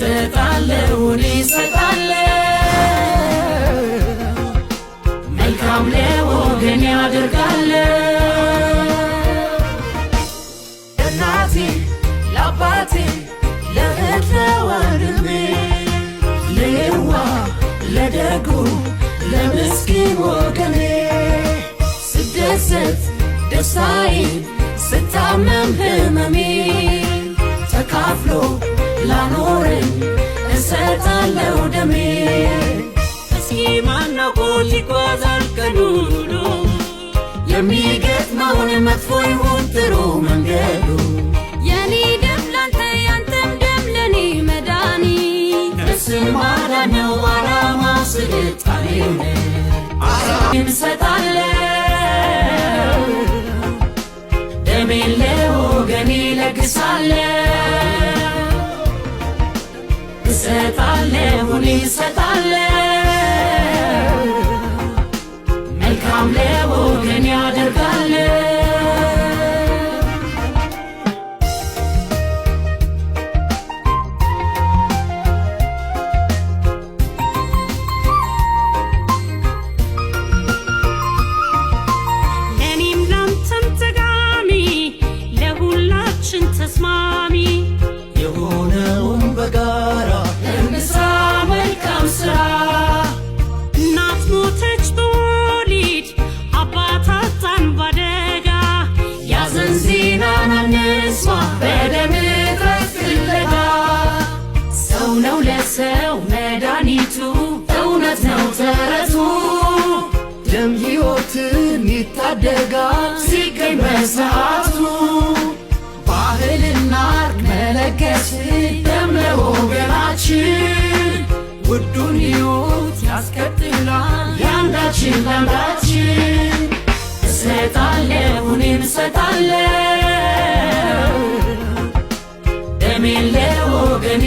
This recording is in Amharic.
እሰጣለሁ መልካም ለወገኔ አደርጋለሁ ለእናቴ ለአባቴ ለእህት ለወንድሜ ለየዋ ለደጉ ለምስኪን ወገኔ ስደሰት ደስታዬ ስታመም ህመሜ ተካፍሎ ላኖረኝ እሰጣለሁ ደሜ እስኪ ማናውቆት ይጓዛል ቀኑ ውሎ የሚገጥመውን መጥፎ ይሁን ጥሩ መንገዱ የኔ ደም ላንተ ያንተም ደም ለኔ መድኃኒት ነፍስን ማዳን ነው ዓላማው ስልጣኔው እሰጣለሁ ደሜን ለወገኔ ለግሳለሁ እሰጣለሁ መልካም ለወገኔ አደርጋለሁ ለኔም ላንተም ጠቃሚ ለሁላችን ተስማሚ የሆነውን በጋራ እንስራ መልካም ስራ እናት ሞተች በወሊድ አባት አጣን ባደጋ ያዘን ዜናን አንስማ በደም እጥረት ፍለጋ ሰው ነው ለሰው መድኃኒቱ እውነት ነው ተረቱ ደም ሕይወትን ይታደጋል ሲገኝ በሰዓቱ ባህልና መለገስ ደም ለወገናችን ውዱን ሕይወት ያስቀጥላል ያንዳችን ለአንዳችን እሰጣለሁ ደሜን ለወገኔ